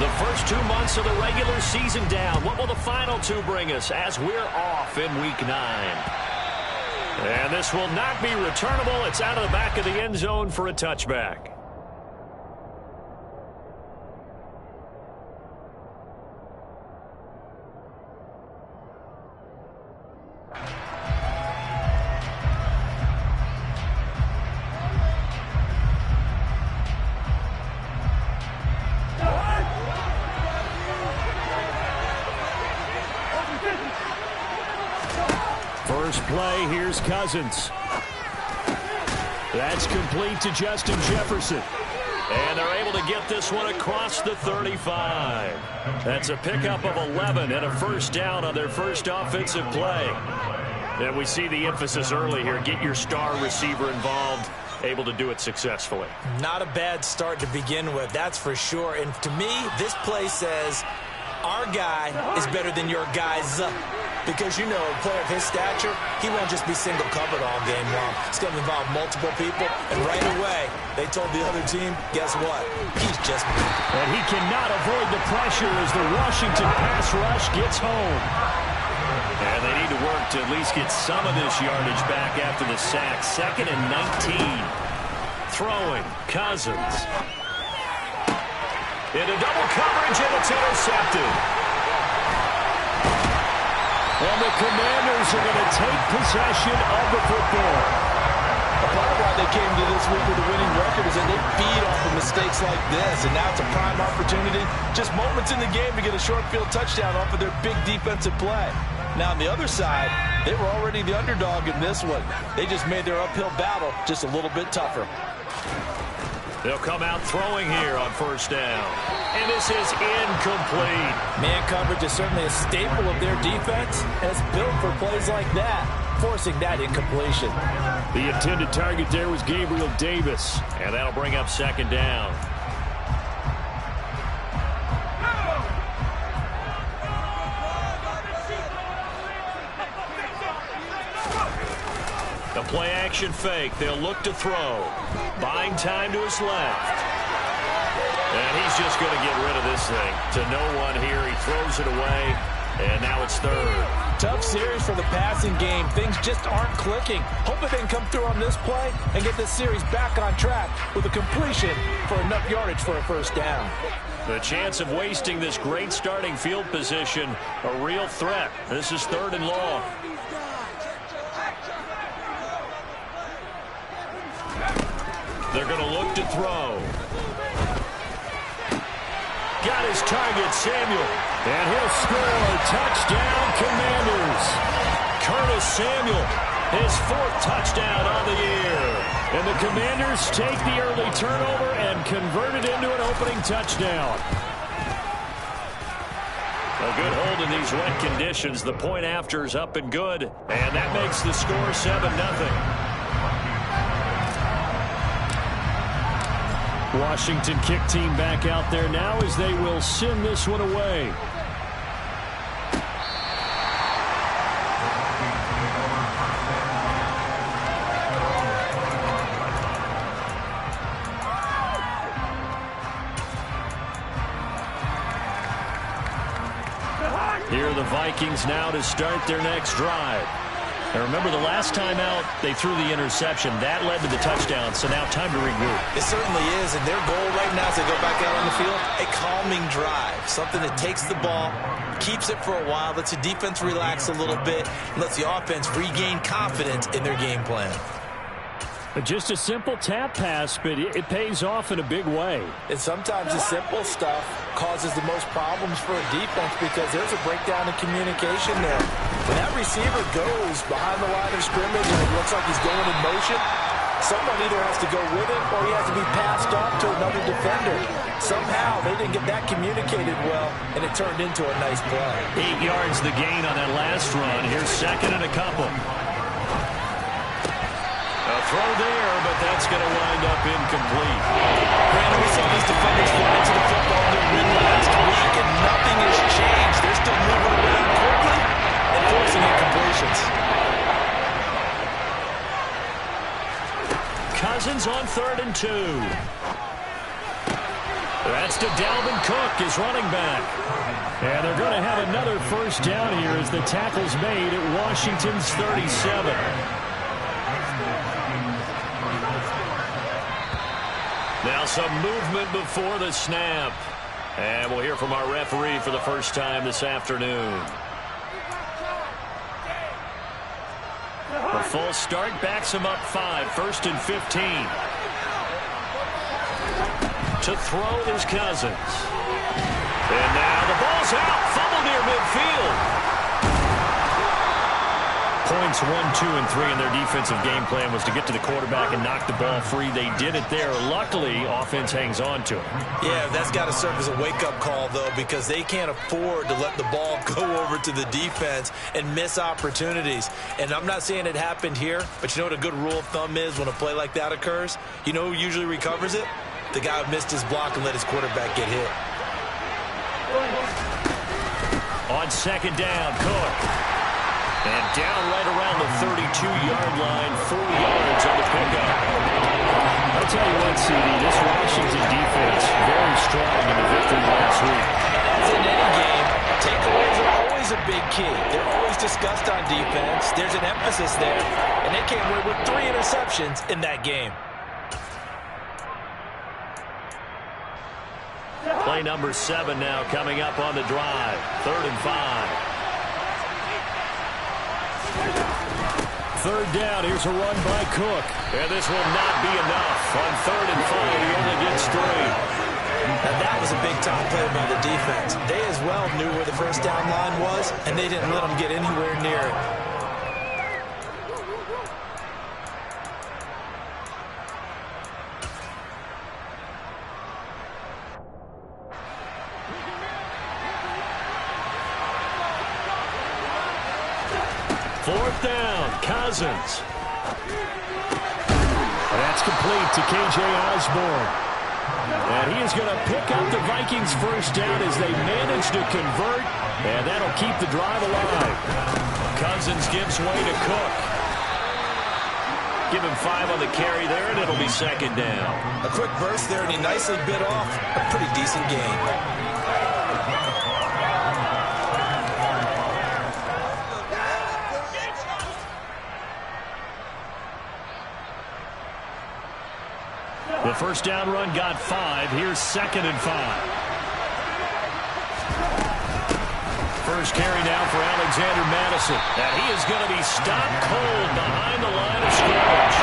The first 2 months of the regular season down. What will the final 2 bring us as we're off in Week 9? And this will not be returnable. It's out of the back of the end zone for a touchback. First play, here's Cousins. That's complete to Justin Jefferson. And they're able to get this one across the 35. That's a pickup of 11 and a first down on their first offensive play. And we see the emphasis early here. Get your star receiver involved. Able to do it successfully. Not a bad start to begin with, that's for sure. And to me, this play says our guy is better than your guys. Because, you know, a player of his stature, he won't just be single covered all game long. It's going to involve multiple people. And right away, they told the other team, guess what? He's just... And he cannot avoid the pressure as the Washington pass rush gets home. And they need to work to at least get some of this yardage back after the sack. 2nd and 19. Throwing, Cousins. Into double coverage, and it's intercepted. And the Commanders are going to take possession of the football. A part of why they came to this week with a winning record is that they feed off of mistakes like this. And now it's a prime opportunity, just moments in the game, to get a short field touchdown off of their big defensive play. Now on the other side, they were already the underdog in this one. They just made their uphill battle just a little bit tougher. They'll come out throwing here on first down. And this is incomplete. Man coverage is certainly a staple of their defense, and it's built for plays like that, forcing that incompletion. The intended target there was Gabriel Davis, and that'll bring up 2nd down. The play-action fake. They'll look to throw. Buying time to his left. And he's just going to get rid of this thing. To no one here. He throws it away. And now it's 3rd. Tough series for the passing game. Things just aren't clicking. Hoping they can come through on this play and get this series back on track with a completion for enough yardage for a first down. The chance of wasting this great starting field position, a real threat. This is 3rd and long. They're going to look to throw. Got his target, Samuel. And he'll score. Touchdown, Commanders. Curtis Samuel, his 4th touchdown on the year. And the Commanders take the early turnover and convert it into an opening touchdown. A good hold in these wet conditions. The point after is up and good. And that makes the score 7-0. Washington kick team back out there now as they will send this one away. Here are the Vikings now to start their next drive. And remember, the last time out, they threw the interception. That led to the touchdown, so now time to regroup. It certainly is, and their goal right now as they go back out on the field, a calming drive. Something that takes the ball, keeps it for a while, lets the defense relax a little bit, and lets the offense regain confidence in their game plan. Just a simple tap pass, but it pays off in a big way. And sometimes the simple stuff causes the most problems for a defense because there's a breakdown in communication there. When that receiver goes behind the line of scrimmage and it looks like he's going in motion, someone either has to go with it or he has to be passed off to another defender. Somehow they didn't get that communicated well, and it turned into a nice play. 8 yards the gain on that last run. Here's 2nd and a couple. A throw there, but that's going to wind up incomplete. Brandon, we saw these defenders fly into the football in their win last week, and nothing has changed. They're still moving around quickly and forcing incompletions. Cousins on 3rd and 2. That's to Dalvin Cook, his running back. And they're going to have another first down here as the tackle's made at Washington's 37. Now some movement before the snap. And we'll hear from our referee for the first time this afternoon. A full start backs him up 5, 1st and 15. To throw is Cousins. And now the ball's out. Fumble near midfield. Points 1, 2, and 3 in their defensive game plan was to get to the quarterback and knock the ball free. They did it there. Luckily, offense hangs on to it. Yeah, that's got to serve as a wake-up call, though, because they can't afford to let the ball go over to the defense and miss opportunities. And I'm not saying it happened here, but you know what a good rule of thumb is when a play like that occurs? You know who usually recovers it? The guy who missed his block and let his quarterback get hit. On second down, Cook. And down right around the 32-yard line, 4 yards on the pickup. I'll tell you what, CD, this Washington defense, very strong in the victory last week. As in any game, takeaways are always a big key. They're always discussed on defense. There's an emphasis there, and they came away with 3 interceptions in that game. Play number 7 now coming up on the drive. 3rd and 5. 3rd down, here's a run by Cook. And this will not be enough. On 3rd and 5, he only gets 3. And that was a big-time play by the defense. They as well knew where the first down line was, and they didn't let them get anywhere near it. Fourth down, Cousins. That's complete to K.J. Osborne. And he is going to pick up the Vikings first down as they manage to convert, and that'll keep the drive alive. Cousins gives way to Cook. Give him 5 on the carry there, and it'll be 2nd down. A quick burst there, and he nicely bit off a pretty decent gain. The first down run got 5. Here's 2nd and 5. First carry now for Alexander Madison. And he is going to be stopped cold behind the line of scrimmage.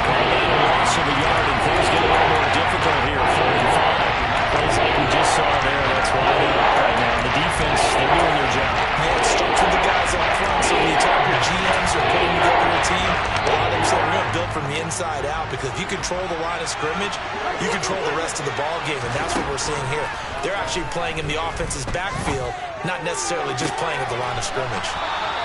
Call that a loss of a yard, and things get a little more difficult here. 4th and 5. Plays like we just saw there. That's why they're up right now. The defense, they're doing their job. Man, it starts with the guys up front. So when you talk with GMs or putting together a team, a lot of them say we're going to build from the inside out, because if you control the line of scrimmage, you control the rest of the ball game, and that's what we're seeing here. They're actually playing in the offense's backfield, not necessarily just playing at the line of scrimmage.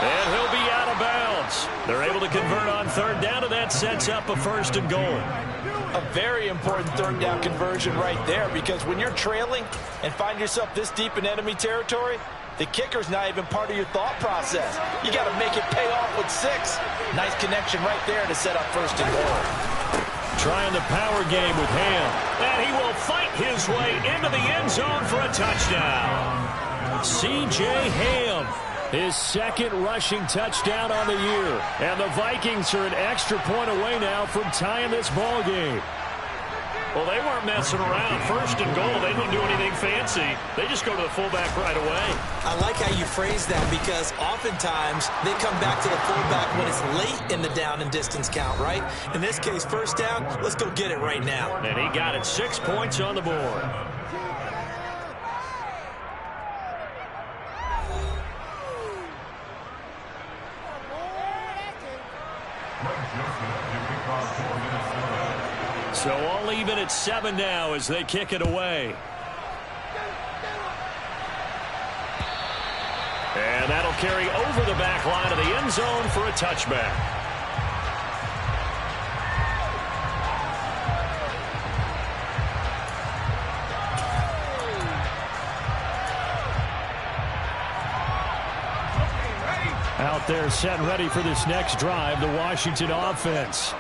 And he'll be out of bounds. They're able to convert on 3rd down, and that sets up a 1st and goal. A very important 3rd down conversion right there, because when you're trailing and find yourself this deep in enemy territory, the kicker's not even part of your thought process. You got to make it pay off with 6. Nice connection right there to set up 1st and goal. Trying the power game with Ham. And he will fight his way into the end zone for a touchdown. C.J. Ham, his 2nd rushing touchdown on the year. And the Vikings are an extra point away now from tying this ball game. Well, they weren't messing around. 1st and goal, they don't do anything fancy. They just go to the fullback right away. I like how you phrase that, because oftentimes they come back to the fullback when it's late in the down and distance count, right? In this case, 1st down, let's go get it right now. And he got it. 6 points on the board. So all even at 7 now as they kick it away. And that'll carry over the back line of the end zone for a touchback. Out there set and ready for this next drive, the Washington offense.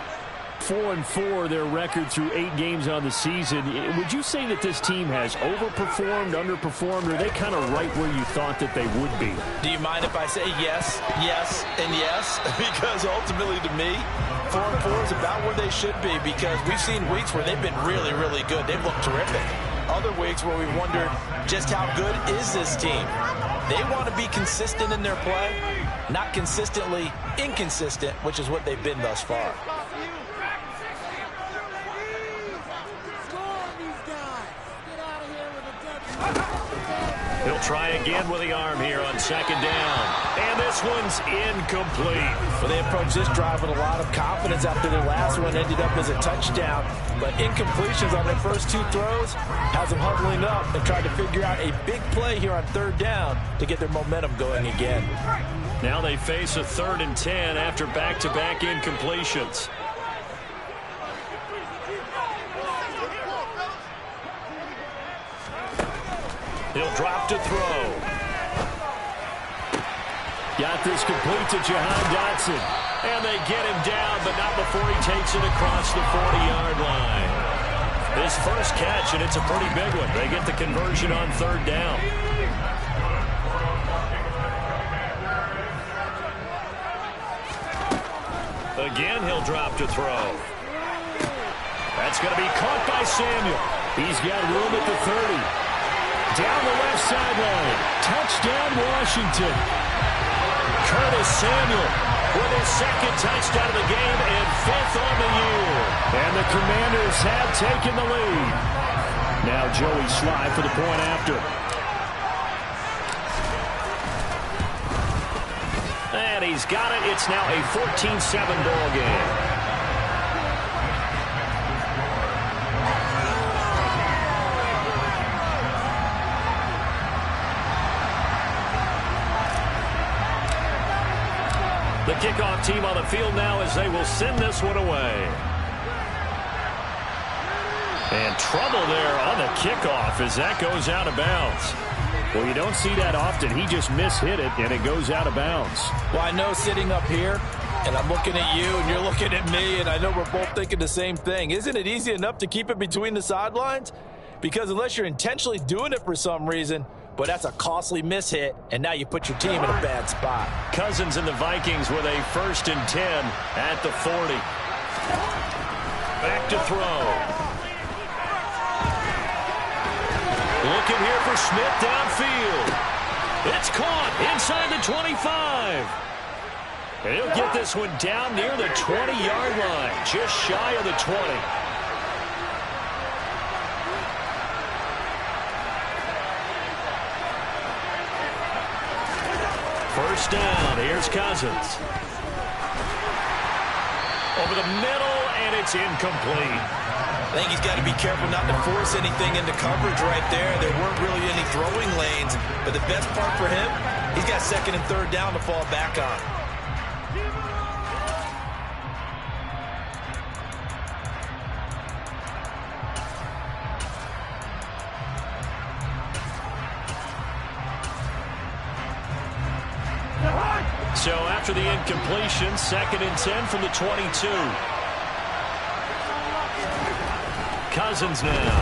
4-4, their record through 8 games on the season. Would you say that this team has overperformed, underperformed, or are they kind of right where you thought that they would be? Do you mind if I say yes, yes, and yes? Because ultimately to me, 4-4 is about where they should be, because we've seen weeks where they've been really, really good. They've looked terrific. Other weeks where we've wondered just how good is this team. They want to be consistent in their play, not consistently inconsistent, which is what they've been thus far. He'll try again with the arm here on second down. And this one's incomplete. Well, they approached this drive with a lot of confidence after their last one ended up as a touchdown. But incompletions on their first 2 throws has them huddling up and trying to figure out a big play here on third down to get their momentum going again. Now they face a 3rd and 10 after back-to-back incompletions. He'll drop to throw. Got this complete to Jahan Dotson. And they get him down, but not before he takes it across the 40-yard line. His first catch, and it's a pretty big one. They get the conversion on 3rd down. Again, he'll drop to throw. That's going to be caught by Samuel. He's got room at the 30. Down the left sideline. Touchdown, Washington. Curtis Samuel with his 2nd touchdown of the game and 5th on the year. And the Commanders have taken the lead. Now Joey Sly for the point after. And he's got it. It's now a 14-7 ball game. The kickoff team on the field now as they will send this one away. And trouble there on the kickoff as that goes out of bounds. Well, you don't see that often. He just mishit it, and it goes out of bounds. Well, I know sitting up here, and I'm looking at you, and you're looking at me, and I know we're both thinking the same thing. Isn't it easy enough to keep it between the sidelines? Because unless you're intentionally doing it for some reason, but that's a costly mishit, and now you put your team in a bad spot. Cousins and the Vikings with a 1st and 10 at the 40. Back to throw. Looking here for Smith downfield. It's caught inside the 25. And he'll get this one down near the 20-yard line, just shy of the 20. First down, here's Cousins. Over the middle, and it's incomplete. I think he's got to be careful not to force anything into coverage right there. There weren't really any throwing lanes, but the best part for him, he's got 2nd and 3rd down to fall back on. So after the incompletion, 2nd and 10 from the 22. Cousins now.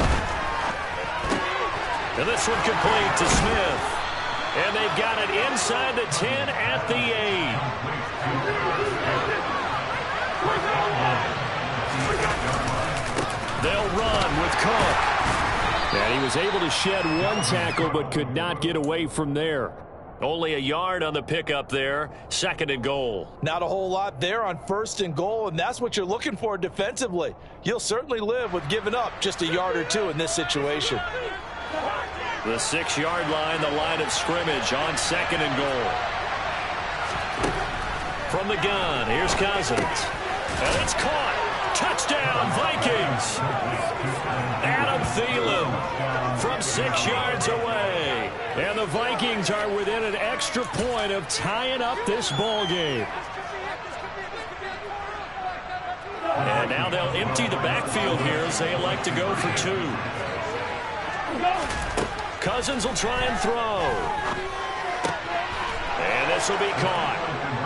And this one complete to Smith. And they've got it inside the 10 at the 8. They'll run with Cook. And he was able to shed 1 tackle but could not get away from there. Only a yard on the pickup there. 2nd and goal. Not a whole lot there on 1st and goal, and that's what you're looking for defensively. You'll certainly live with giving up just a yard or 2 in this situation. The 6-yard line, the line of scrimmage on 2nd and goal. From the gun, here's Cousins. And it's caught. Touchdown, Vikings. Adam Thielen from 6 yards away. And the Vikings are within an extra point of tying up this ball game. And now they'll empty the backfield here as they elect to go for 2. Cousins will try and throw. And this will be caught.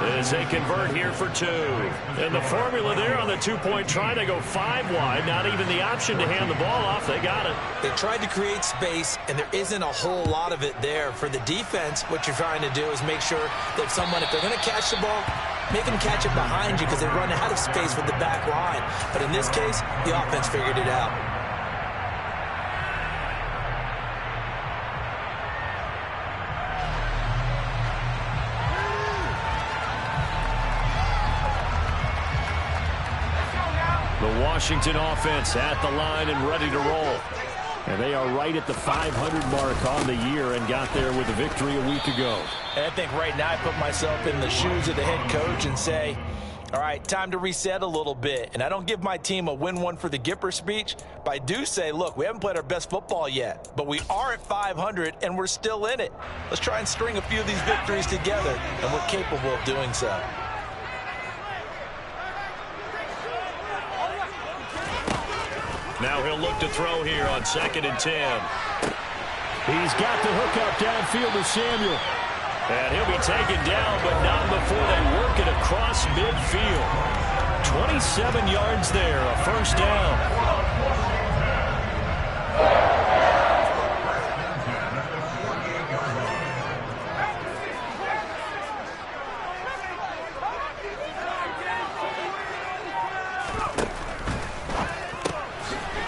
as they convert here for two. And the formula there on the two-point try, they go 5 wide. Not even the option to hand the ball off. They got it. They tried to create space, and there isn't a whole lot of it there. For the defense, what you're trying to do is make sure that someone, if they're going to catch the ball, make them catch it behind you because they run out of space with the back line. But in this case, the offense figured it out. The Washington offense at the line and ready to roll. And they are right at the 500 mark on the year and got there with a victory a week ago. And I think right now I put myself in the shoes of the head coach and say, all right, time to reset a little bit. And I don't give my team a win one for the Gipper speech, but I do say, look, we haven't played our best football yet, but we are at 500 and we're still in it. Let's try and string a few of these victories together, and we're capable of doing so. Now he'll look to throw here on 2nd and 10. He's got the hook up downfield to Samuel. And he'll be taken down, but not before they work it across midfield. 27 yards there, a first down.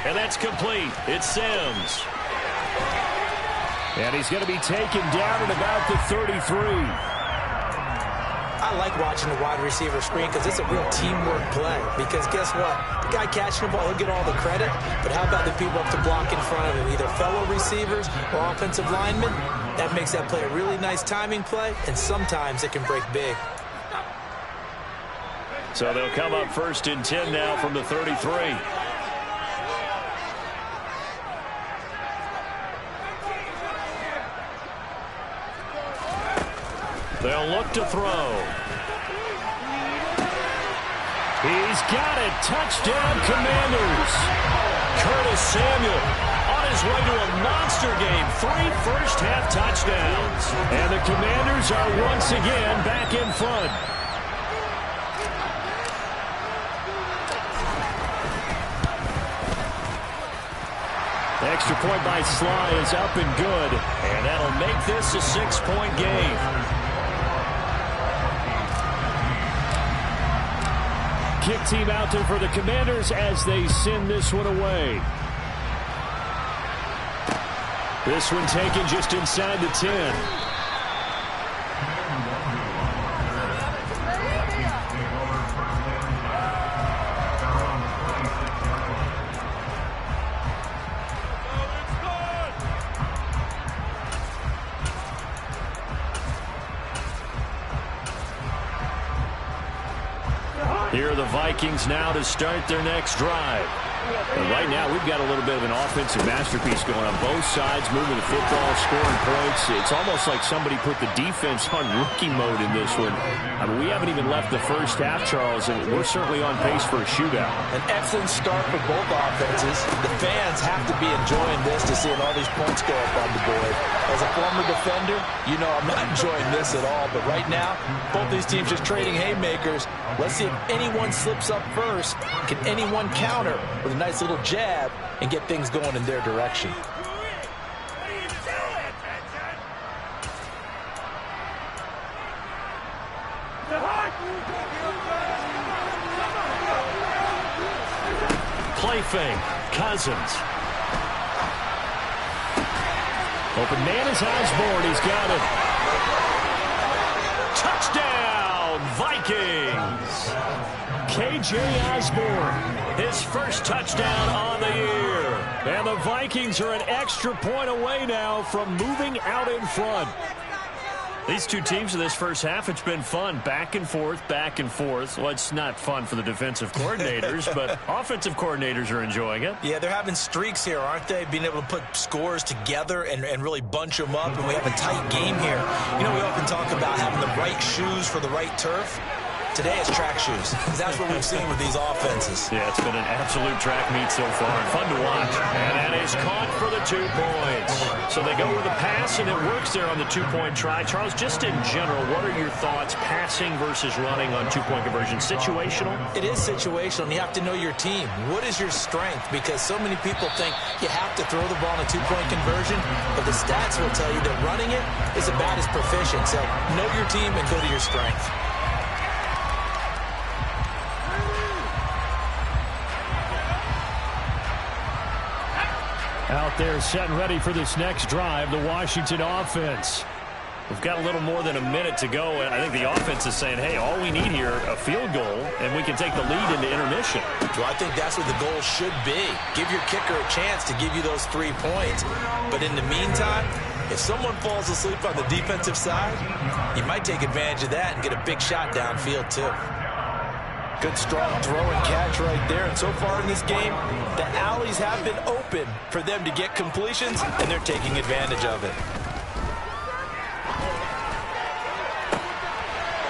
And that's complete. It's Sims. And he's going to be taken down at about the 33. I like watching the wide receiver screen because it's a real teamwork play. Because guess what? The guy catching the ball, he'll get all the credit. But how about the people up to block in front of him? Either fellow receivers or offensive linemen. That makes that play a really nice timing play. And sometimes it can break big. So they'll come up 1st and 10 now from the 33. They'll look to throw. He's got it. Touchdown, Commanders. Curtis Samuel on his way to a monster game. 3 first-half touchdowns. And the Commanders are once again back in front. Extra point by Sly is up and good. And that'll make this a 6-point game. Kick team out there for the Commanders as they send this one away. This one taken just inside the 10. Here are the Vikings now to start their next drive. And right now, we've got a little bit of an offensive masterpiece going on both sides, moving the football, scoring points. It's almost like somebody put the defense on rookie mode in this one. I mean, we haven't even left the first half, Charles, and we're certainly on pace for a shootout. An excellent start for both offenses. The fans have to be enjoying this to seeing all these points go up on the board. As a former defender, you know I'm not enjoying this at all. But right now, both these teams just trading haymakers. Let's see if anyone slips up first. Can anyone counter with a nice little jab and get things going in their direction? Play fake. Cousins. Open man is Osborne. He's got it. Touchdown, Vikings. K.J. Osborne, his first touchdown on the year. And the Vikings are an extra point away now from moving out in front. These two teams in this first half, it's been fun. Back and forth, back and forth. Well, it's not fun for the defensive coordinators, but offensive coordinators are enjoying it. Yeah, they're having streaks here, aren't they? Being able to put scores together and really bunch them up, and we have a tight game here. You know, we often talk about having the right shoes for the right turf. Today it's track shoes. That's what we've seen with these offenses. Yeah, it's been an absolute track meet so far. Fun to watch. And that is caught for the 2 points. So they go with a pass, and it works there on the 2-point try. Charles, just in general, what are your thoughts passing versus running on 2-point conversion? Situational? It is situational, and you have to know your team. What is your strength? Because so many people think you have to throw the ball in a 2-point conversion, but the stats will tell you that running it is about as proficient. So know your team and go to your strength. Out there set and ready for this next drive, the Washington offense. We've got a little more than a minute to go, and I think the offense is saying, hey, all we need here, a field goal, and we can take the lead into intermission. Well, I think that's what the goal should be. Give your kicker a chance to give you those 3 points. But in the meantime, if someone falls asleep on the defensive side, you might take advantage of that and get a big shot downfield, too. Good, strong throw and catch right there. And so far in this game, the alleys have been open for them to get completions, and they're taking advantage of it.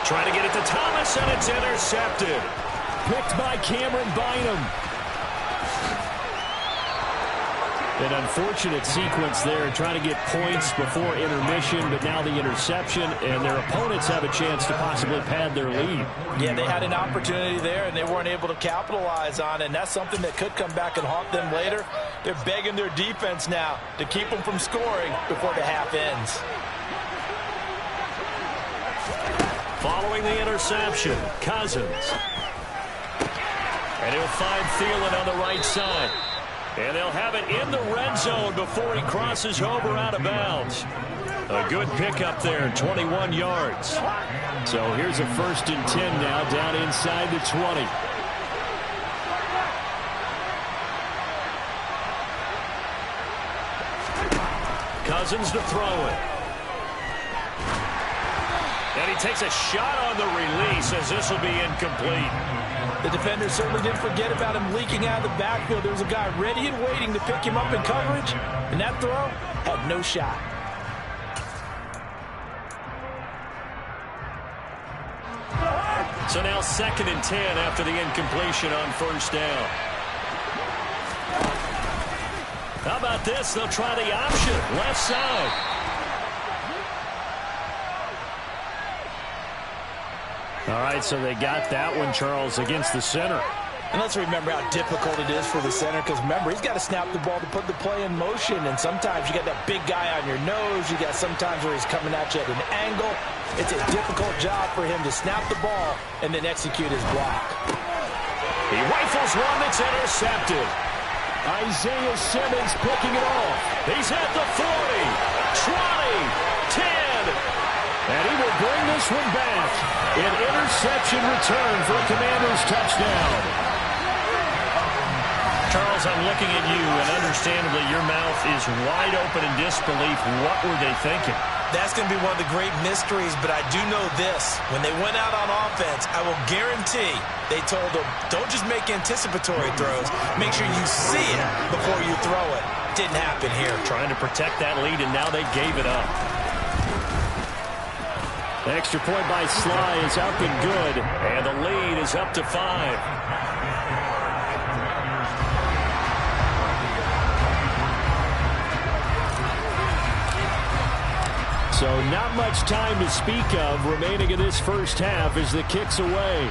Trying to get it to Thomas, and it's intercepted. Picked by Cameron Bynum. An unfortunate sequence there, trying to get points before intermission, but now the interception, and their opponents have a chance to possibly pad their lead. Yeah, they had an opportunity there, and they weren't able to capitalize on it, and that's something that could come back and haunt them later. They're begging their defense now to keep them from scoring before the half ends. Following the interception, Cousins. And he'll find Thielen on the right side. And they'll have it in the red zone before he crosses over out of bounds. A good pickup there, 21 yards. So here's a 1st and 10 now, down inside the 20. Cousins to throw it. And he takes a shot on the release as this will be incomplete. The defender certainly didn't forget about him leaking out of the backfield. There was a guy ready and waiting to pick him up in coverage, and that throw had no shot. So now 2nd and 10 after the incompletion on 1st down. How about this? They'll try the option, left side. All right, so they got that one, Charles, against the center. And let's remember how difficult it is for the center, because remember, he's got to snap the ball to put the play in motion, and sometimes you got that big guy on your nose. You got sometimes where he's coming at you at an angle. It's a difficult job for him to snap the ball and then execute his block. He rifles one that's intercepted. Isaiah Simmons picking it off. He's at the 40, 20, 10. And he will bring this one back. An interception return for a Commanders touchdown. Charles, I'm looking at you, and understandably your mouth is wide open in disbelief. What were they thinking? That's going to be one of the great mysteries, but I do know this. When they went out on offense, I will guarantee they told them, don't just make anticipatory throws. Make sure you see it before you throw it. Didn't happen here. Trying to protect that lead, and now they gave it up. The extra point by Sly is up and good, and the lead is up to 5. So not much time to speak of remaining in this first half as the kick's away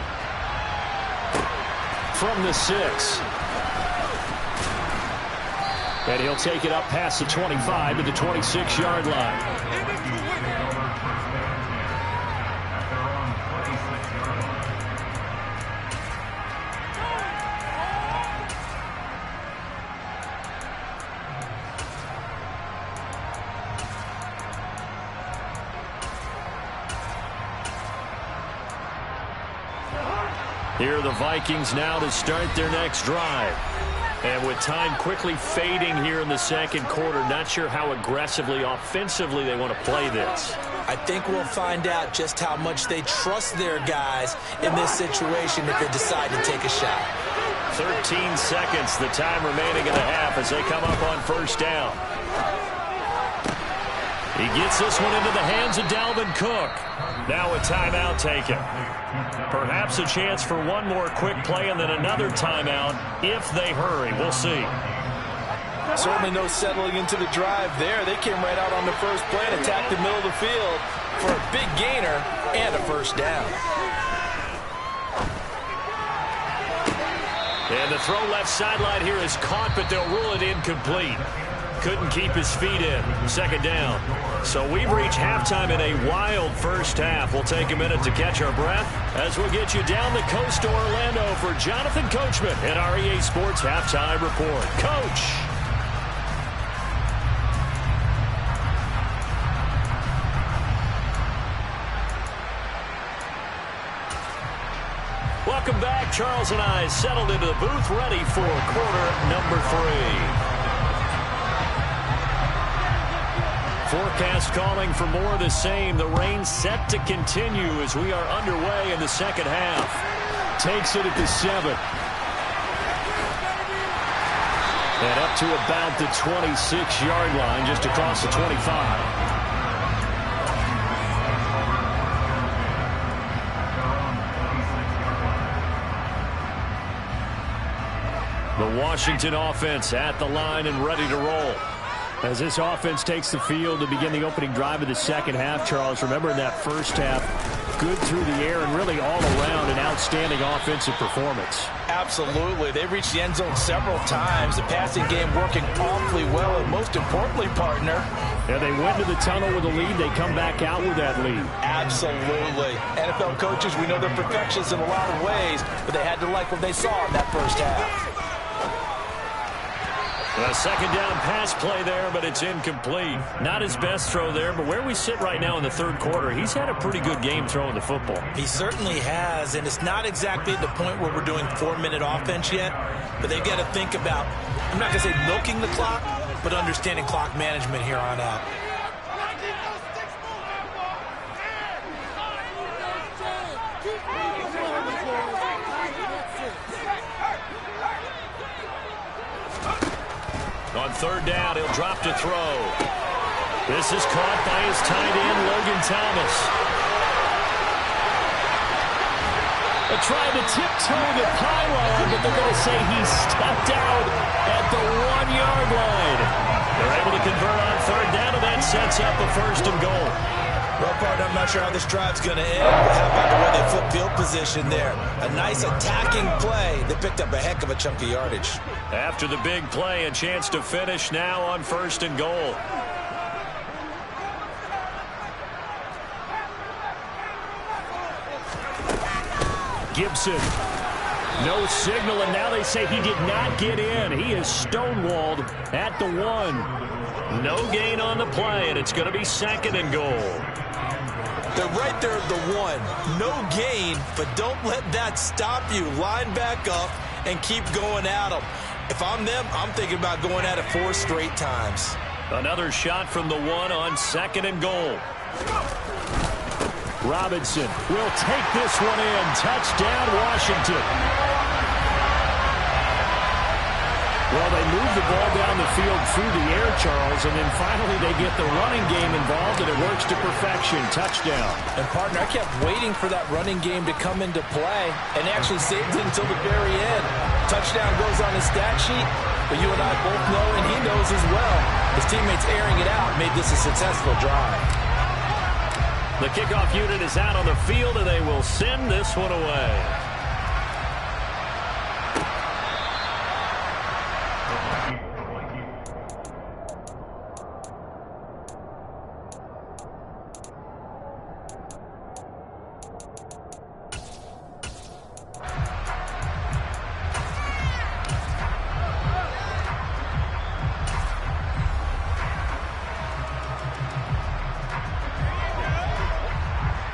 from the 6. And he'll take it up past the 25 to the 26-yard line. Here are the Vikings now to start their next drive. And with time quickly fading here in the second quarter, not sure how aggressively, offensively they want to play this. I think we'll find out just how much they trust their guys in this situation if they decide to take a shot. 13 seconds, the time remaining in the half as they come up on 1st down. He gets this one into the hands of Dalvin Cook. Now a timeout taken. Perhaps a chance for one more quick play and then another timeout if they hurry. We'll see. Certainly no settling into the drive there. They came right out on the first play and attacked the middle of the field for a big gainer and a first down. And the throw left sideline here is caught, but they'll rule it incomplete. Couldn't keep his feet in. Second down. So we've reached halftime in a wild first half. We'll take a minute to catch our breath as we'll get you down the coast to Orlando for Jonathan Coachman at our EA Sports Halftime Report. Coach. Welcome back. Charles and I settled into the booth, ready for quarter number 3. Forecast calling for more of the same. The rain set to continue as we are underway in the second half. Takes it at the 7. And up to about the 26-yard line, just across the 25. The Washington offense at the line and ready to roll. As this offense takes the field to begin the opening drive of the second half, Charles, remember in that first half, good through the air and really all around an outstanding offensive performance. Absolutely. They reached the end zone several times. The passing game working awfully well, and most importantly, partner. Yeah, they went to the tunnel with a lead. They come back out with that lead. Absolutely. NFL coaches, we know they're perfectionists in a lot of ways, but they had to like what they saw in that first half. A second down pass play there, but it's incomplete. Not his best throw there, but where we sit right now in the third quarter, he's had a pretty good game throwing the football. He certainly has, and it's not exactly at the point where we're doing 4-minute offense yet, but they've got to think about, I'm not going to say milking the clock, but understanding clock management here on out. On third down, he'll drop to throw. This is caught by his tight end, Logan Thomas. They tried to tiptoe the pylon, but they're going to say he stepped out at the 1-yard line. They're able to convert on third down, and that sets up a first and goal. Well, partner, I'm not sure how this drive's going to end, but how about the way they flip field position there? A nice attacking play. They picked up a heck of a chunk of yardage. After the big play, a chance to finish now on first and goal. Gibson. No signal, and now they say he did not get in. He is stonewalled at the 1. No gain on the play, and it's going to be second and goal. They're right there at the 1. No gain, but don't let that stop you. Line back up and keep going at them. If I'm them, I'm thinking about going at it 4 straight times. Another shot from the 1 on second and goal. Robinson will take this one in. Touchdown, Washington. Well, they move the ball down the field through the air, Charles, and then finally they get the running game involved, and it works to perfection. Touchdown. And, partner, I kept waiting for that running game to come into play and actually saved it until the very end. Touchdown goes on his stat sheet, but you and I both know, and he knows as well, his teammates airing it out made this a successful drive. The kickoff unit is out on the field, and they will send this one away.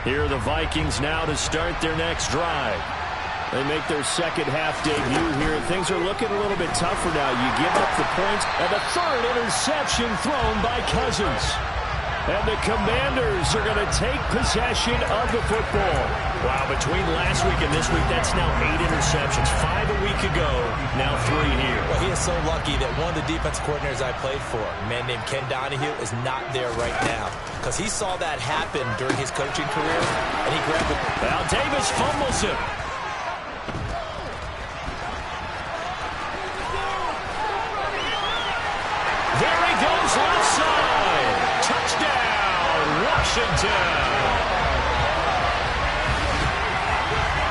Here are the Vikings now to start their next drive. They make their second half debut here. Things are looking a little bit tougher now. You give up the points, and the third interception thrown by Cousins. And the Commanders are going to take possession of the football. Wow, between last week and this week, that's now 8 interceptions. 5 a week ago, now 3 here. Well, he is so lucky that one of the defensive coordinators I played for, a man named Ken Donahue, is not there right now. Because he saw that happen during his coaching career, and he grabbed it. Now Davis fumbles him. There he goes, left side. Touchdown, Washington.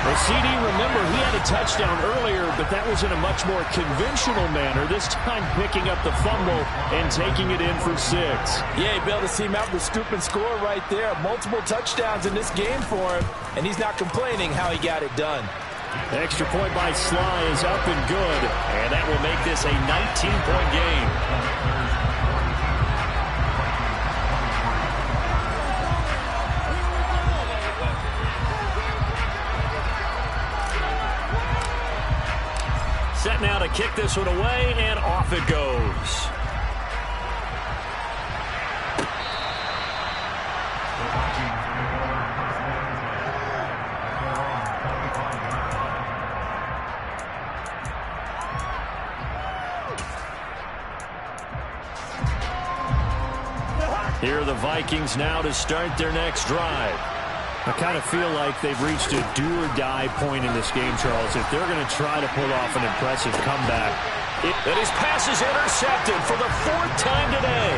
Well, CD, remember, he had a touchdown earlier, but that was in a much more conventional manner, this time picking up the fumble and taking it in for 6. Yeah, he bailed his team out with a scoop and score right there. Multiple touchdowns in this game for him, and he's not complaining how he got it done. Extra point by Sly is up and good, and that will make this a 19-point game. Set now to kick this one away, and off it goes. Here are the Vikings now to start their next drive. I kind of feel like they've reached a do-or-die point in this game, Charles. If they're going to try to pull off an impressive comeback. And his pass is intercepted for the 4th time today.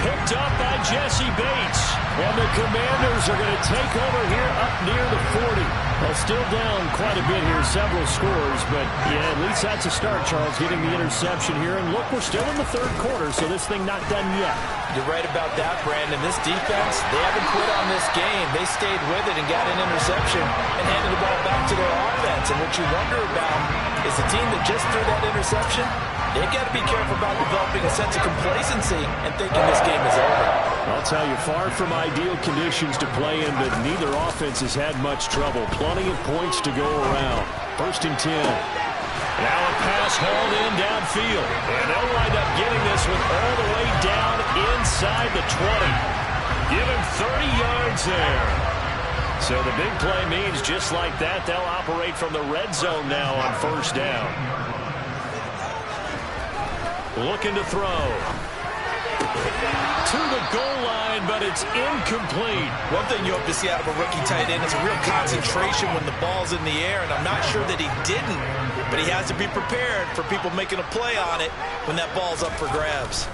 Picked up by Jesse Bates. And the Commanders are going to take over here up near the 40. Well, still down quite a bit here, several scores. But, yeah, at least that's a start, Charles, getting the interception here. And look, we're still in the 3rd quarter, so this thing not done yet. You're right about that, Brandon. This defense, they haven't quit on this game. They stayed with it and got an interception and handed the ball back to their offense. And what you wonder about is the team that just threw that interception, they've got to be careful about developing a sense of complacency and thinking this game is over. I'll tell you, far from ideal conditions to play in, but neither offense has had much trouble. Plenty of points to go around. 1st and 10. Now a pass hauled in downfield. And they'll wind up getting this one all the way down inside the 20. Give him 30 yards there. So the big play means just like that, they'll operate from the red zone now on 1st down. Looking to throw. To the goal line, but it's incomplete. One thing you hope to see out of a rookie tight end is a real concentration when the ball's in the air, and I'm not sure that he didn't, but he has to be prepared for people making a play on it when that ball's up for grabs.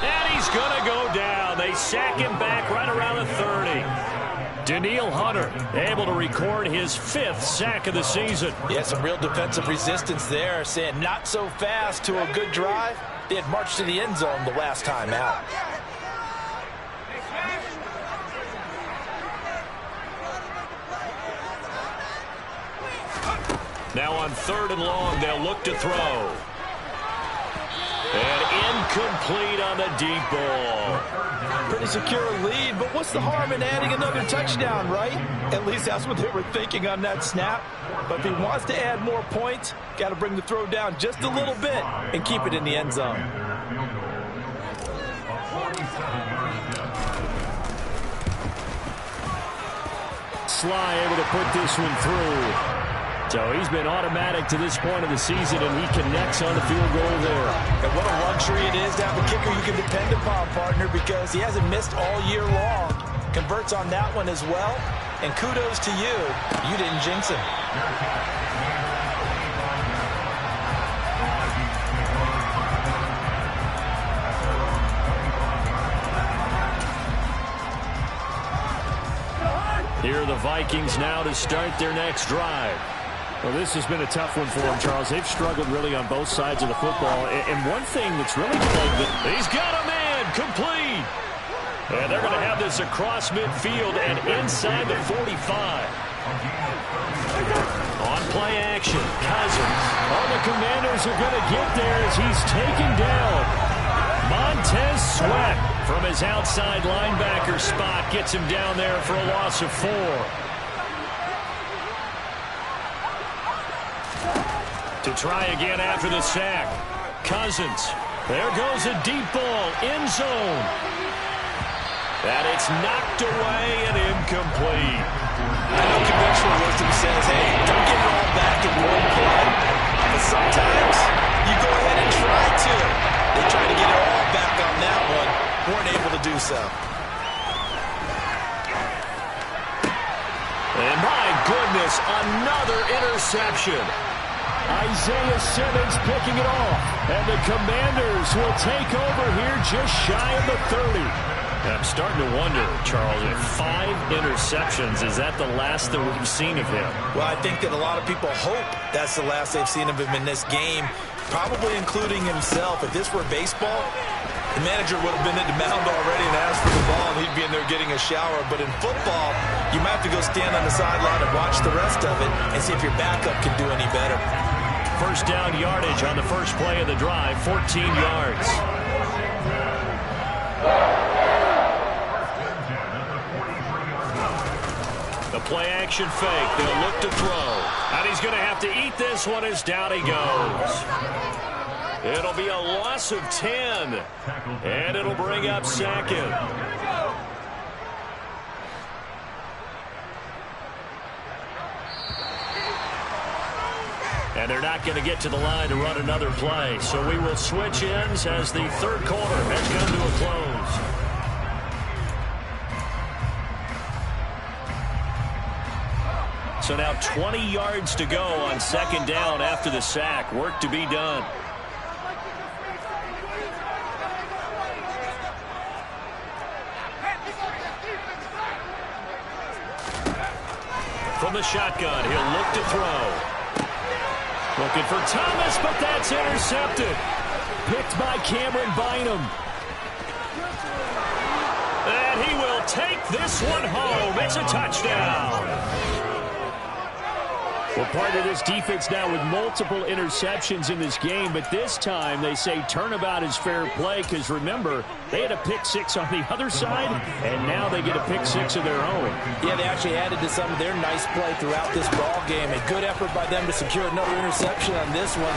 And he's going to go down. They sack him back right around the 30. Daniil Hunter able to record his 5th sack of the season. Yeah, some real defensive resistance there, saying not so fast to a good drive. They had marched to the end zone the last time out. Now on 3rd and long, they'll look to throw. And incomplete on the deep ball. Pretty secure lead, but what's the harm in adding another touchdown, right? At least that's what they were thinking on that snap. But if he wants to add more points, got to bring the throw down just a little bit and keep it in the end zone. Sly able to put this one through. So he's been automatic to this point of the season, and he connects on the field goal there. And what a luxury it is to have a kicker you can depend upon, partner, because he hasn't missed all year long. Converts on that one as well. And kudos to you. You didn't jinx him. Here are the Vikings now to start their next drive. Well, this has been a tough one for them, Charles. They've struggled really on both sides of the football. And one thing that's really plagued them, he's got a man complete. And they're going to have this across midfield and inside the 45. On play action, Cousins. Oh, the Commanders are going to get there as he's taken down. Montez Sweat from his outside linebacker spot gets him down there for a loss of 4. To try again after the sack. Cousins There goes a deep ball, end zone. And it's knocked away and incomplete. I know conventional wisdom says, hey, don't get it all back in one play. But sometimes you go ahead and try to. They tried to get it all back on that one. Weren't able to do so. And my goodness, another interception. Isaiah Simmons picking it off. And the Commanders will take over here just shy of the 30. I'm starting to wonder, Charles, if 5 interceptions, is that the last that we've seen of him? Well, I think that a lot of people hope that's the last they've seen of him in this game, probably including himself. If this were baseball, the manager would have been at the mound already and asked for the ball, and he'd be in there getting a shower. But in football, you might have to go stand on the sideline and watch the rest of it and see if your backup can do any better. First down yardage on the first play of the drive, 14 yards. The play-action fake. They'll look to throw. And he's going to have to eat this one as down he goes. It'll be a loss of 10. And it'll bring up second. And they're not going to get to the line to run another play. So we will switch ends as the third quarter has come to a close. So now 20 yards to go on second down after the sack. Work to be done. From the shotgun, he'll look to throw. Looking for Thomas, but that's intercepted. Picked by Cameron Bynum. And he will take this one home. It's a touchdown. Well, part of this defense now with multiple interceptions in this game, but this time they say turnabout is fair play because, remember, they had a pick 6 on the other side, and now they get a pick 6 of their own. Yeah, they actually added to some of their nice play throughout this ball game. A good effort by them to secure another interception on this one.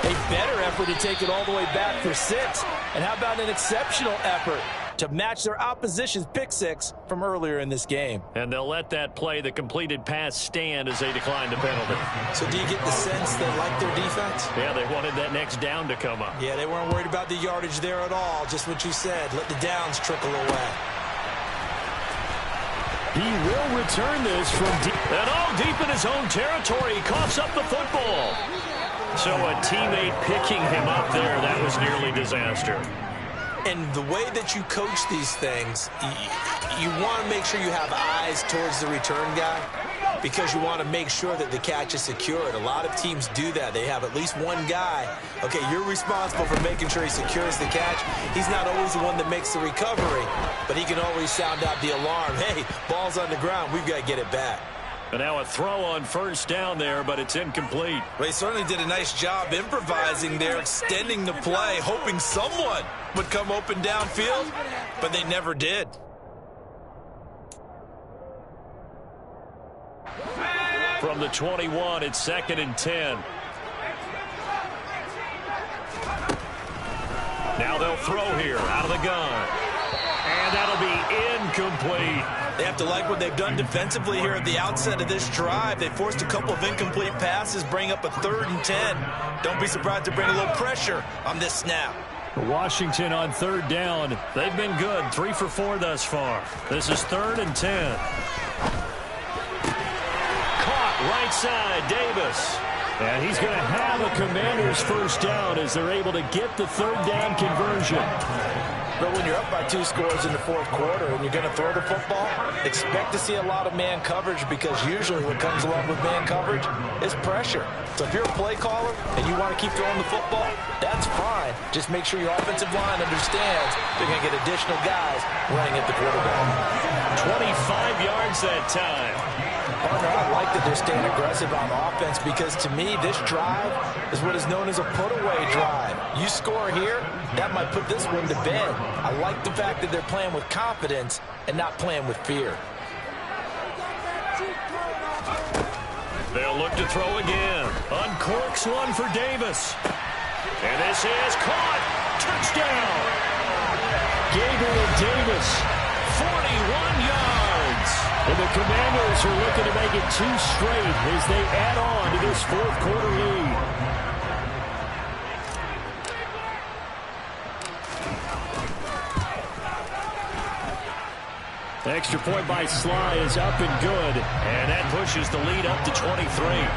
A better effort to take it all the way back for 6. And how about an exceptional effort to match their opposition's pick 6 from earlier in this game. And they'll let that play, the completed pass, stand as they decline the penalty. So do you get the sense they like their defense? Yeah, they wanted that next down to come up. Yeah, they weren't worried about the yardage there at all. Just what you said. Let the downs trickle away. He will return this from deep. And all deep in his own territory. He coughs up the football. So a teammate picking him up there, that was nearly disaster. And the way that you coach these things, you want to make sure you have eyes towards the return guy because you want to make sure that the catch is secured. A lot of teams do that. They have at least one guy. Okay, you're responsible for making sure he secures the catch. He's not always the one that makes the recovery, but he can always sound out the alarm. Hey, ball's on the ground. We've got to get it back. And now a throw on first down there, but it's incomplete. They certainly did a nice job improvising there, extending the play, hoping someone would come open downfield, but they never did. From the 21, it's 2nd and 10. Now they'll throw here out of the gun. And that'll be incomplete. They have to like what they've done defensively here at the outset of this drive. They forced a couple of incomplete passes, bring up a 3rd and 10. Don't be surprised to bring a little pressure on this snap. Washington on 3rd down. They've been good, 3 for 4 thus far. This is 3rd and 10. Caught right side, Davis. And he's going to have a Commanders first down as they're able to get the 3rd down conversion. But when you're up by 2 scores in the 4th quarter and you're going to throw the football, expect to see a lot of man coverage because usually what comes along with man coverage is pressure. So if you're a play caller and you want to keep throwing the football, that's fine. Just make sure your offensive line understands they're going to get additional guys running at the quarterback. 25 yards that time. Partner, I like that they're staying aggressive on offense because to me, this drive is what is known as a put-away drive. You score here, that might put this one to bed. I like the fact that they're playing with confidence and not playing with fear. They'll look to throw again. Uncorks one for Davis. And this is caught. touchdown. Gabriel Davis, 41 yards. And the Commanders are looking to make it 2 straight as they add on to this fourth quarter lead. The extra point by Sly is up and good. And that pushes the lead up to 23.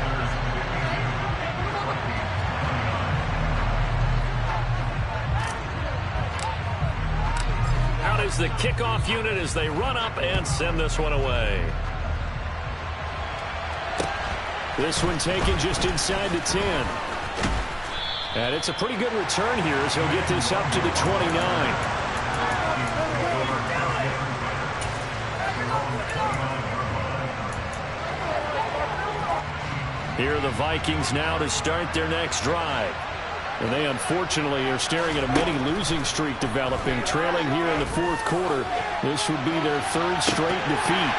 Is the kickoff unit as they run up and send this one away. This one taken just inside the 10. And it's a pretty good return here as he'll get this up to the 29. Here are the Vikings now to start their next drive. And they unfortunately are staring at a mini losing streak developing, trailing here in the fourth quarter. This would be their 3rd straight defeat.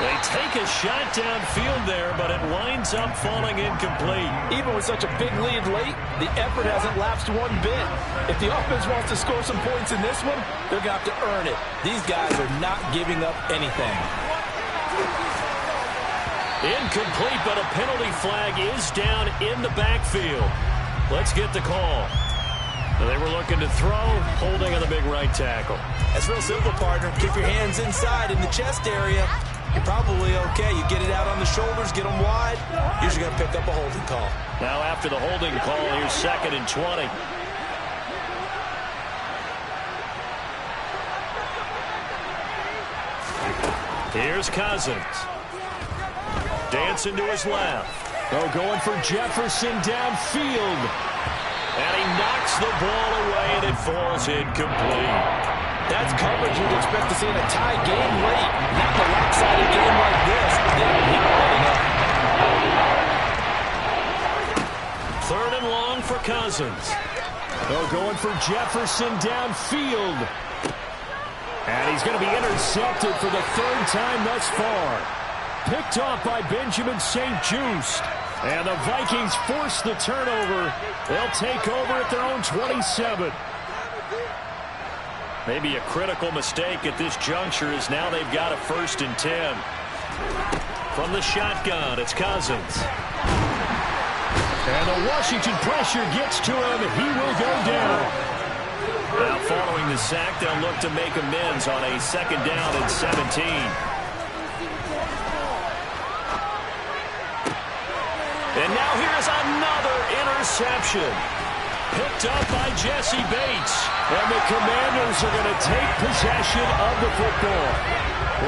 They take a shot downfield there, but it winds up falling incomplete. Even with such a big lead late, the effort hasn't lapsed one bit. If the offense wants to score some points in this one, they're going to have to earn it. These guys are not giving up anything. Incomplete, but a penalty flag is down in the backfield. Let's get the call. They were looking to throw, holding on the big right tackle. That's real simple, partner. Keep your hands inside in the chest area. You're probably okay. You get it out on the shoulders, get them wide. Usually going to pick up a holding call. Now after the holding call, here's 2nd and 20. Here's Cousins. Dancing to his left. Oh, going for Jefferson downfield. And he knocks the ball away, and it falls incomplete. That's coverage you'd expect to see in a tie game late. Not a lopsided game like this. Third and long for Cousins. Oh, going for Jefferson downfield. And he's going to be intercepted for the 3rd time thus far. Picked off by Benjamin St-Juste. And the Vikings force the turnover. They'll take over at their own 27. Maybe a critical mistake at this juncture as now they've got a 1st and 10. From the shotgun, it's Cousins. And the Washington pressure gets to him. He will go down. Now following the sack, they'll look to make amends on a 2nd down and 17. And now here's another interception. Picked up by Jesse Bates. And the Commanders are going to take possession of the football.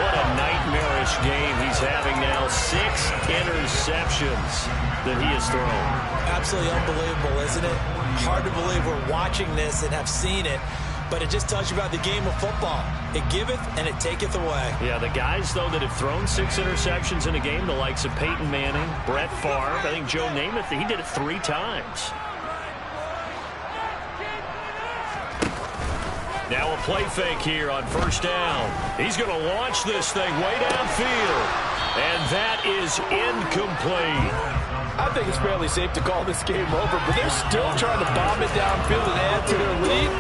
What a nightmarish game he's having now. 6 interceptions that he has thrown. Absolutely unbelievable, isn't it? Hard to believe we're watching this and have seen it. But it just tells you about the game of football. It giveth and it taketh away. Yeah, the guys, though, that have thrown 6 interceptions in a game, the likes of Peyton Manning, Brett Favre, I think Joe Namath, he did it 3 times. Now a play fake here on 1st down. He's going to launch this thing way downfield. And that is incomplete. I think it's fairly safe to call this game over, but they're still trying to bomb it downfield and add to their lead.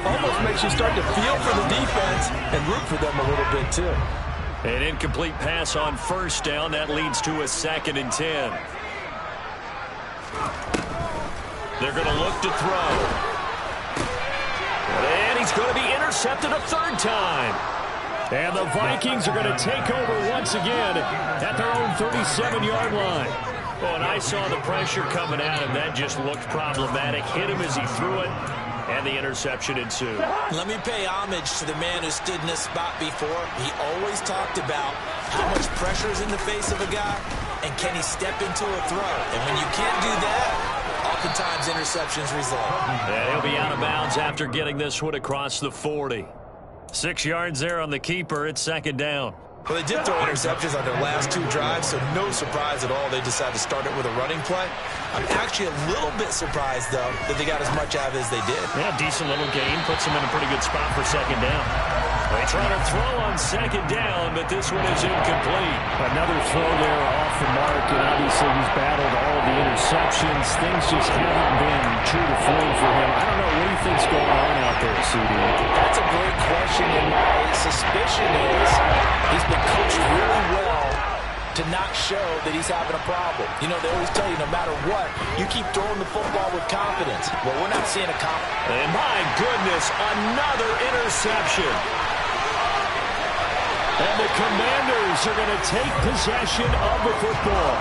Almost makes you start to feel for the defense and root for them a little bit, too. An incomplete pass on 1st down. That leads to a 2nd and 10. They're going to look to throw. And he's going to be intercepted a 3rd time. And the Vikings are going to take over once again at their own 37-yard line. Oh, and I saw the pressure coming at him. That just looked problematic. Hit him as he threw it. And the interception ensued. Let me pay homage to the man who stood in this spot before. He always talked about how much pressure is in the face of a guy, and can he step into a throw. And when you can't do that, oftentimes interceptions result. And he'll be out of bounds after getting this one across the 40. 6 yards there on the keeper. It's 2nd down. Well, they did throw interceptions on their last 2 drives, so no surprise at all they decided to start it with a running play. I'm actually a little bit surprised, though, that they got as much out of it as they did. Yeah, decent little gain. Puts them in a pretty good spot for 2nd down. They try to throw on 2nd down, but this one is incomplete. Another throw there off the mark, and obviously he's battled all of the interceptions. Things just haven't been true to form for him. I don't know what he thinks going on CD? That's a great question, and my suspicion is he's been coached really well to not show that he's having a problem. You know, they always tell you no matter what, you keep throwing the football with confidence. Well, we're not seeing a confidence. And my goodness, another interception. And the Commanders are going to take possession of the football.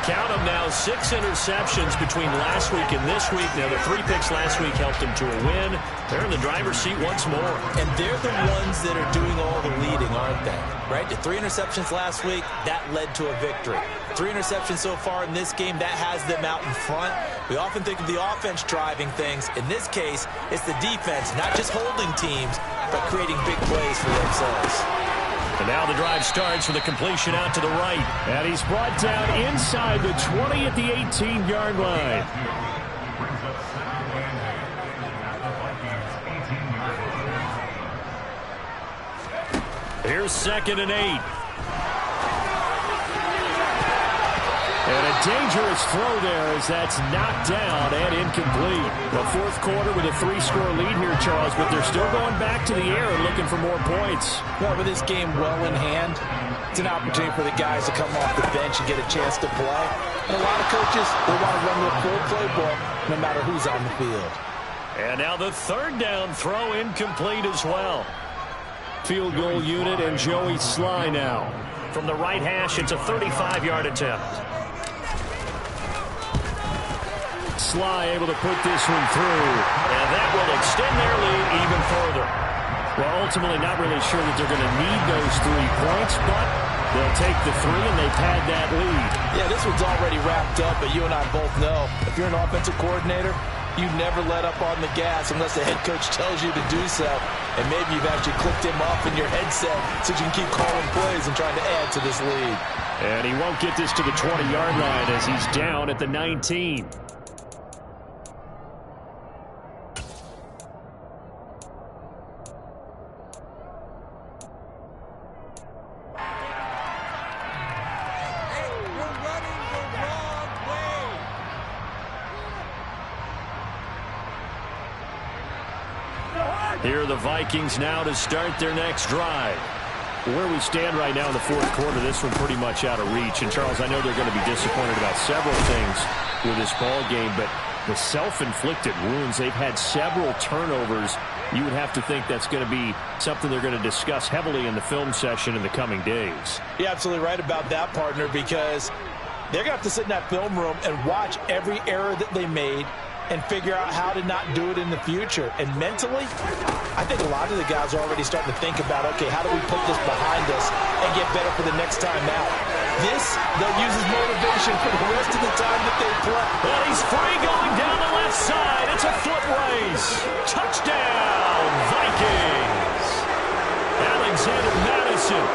Count them now, 6 interceptions between last week and this week. Now, the 3 picks last week helped them to a win. They're in the driver's seat once more. And they're the ones that are doing all the leading, aren't they? Right? The 3 interceptions last week, that led to a victory. 3 interceptions so far in this game, that has them out in front. We often think of the offense driving things. In this case, it's the defense, not just holding teams, but creating big plays for themselves. And now the drive starts with a completion out to the right. And he's brought down inside the 20 at the 18-yard line. Here's 2nd and 8. And a dangerous throw there as that's knocked down and incomplete. The fourth quarter with a 3-score lead here, Charles, but they're still going back to the air and looking for more points. Well, with this game well in hand, it's an opportunity for the guys to come off the bench and get a chance to play. And a lot of coaches, they want to run the full playbook no matter who's on the field. And now the 3rd down throw incomplete as well. Field goal unit and Joey Sly now. From the right hash, it's a 35-yard attempt. Sly able to put this one through, and that will extend their lead even further. Well, ultimately not really sure that they're going to need those 3 points, but they'll take the 3 and they've had that lead. Yeah, this one's already wrapped up, but you and I both know if you're an offensive coordinator, you never let up on the gas unless the head coach tells you to do so. And maybe you've actually clicked him off in your headset so you can keep calling plays and trying to add to this lead. And he won't get this to the 20-yard line as he's down at the 19. Here are the Vikings now to start their next drive. Where we stand right now in the fourth quarter, this one pretty much out of reach. And, Charles, I know they're going to be disappointed about several things with this ball game, but the self-inflicted wounds, they've had several turnovers. You would have to think that's going to be something they're going to discuss heavily in the film session in the coming days. You're absolutely right about that, partner, because they're going to have to sit in that film room and watch every error that they made and figure out how to not do it in the future. And mentally, I think a lot of the guys are already starting to think about, okay, how do we put this behind us and get better for the next time out? This, they'll use as motivation for the rest of the time that they play. Well, he's free going down the left side. It's a foot race. Touchdown, Vikings. Alexander Madison,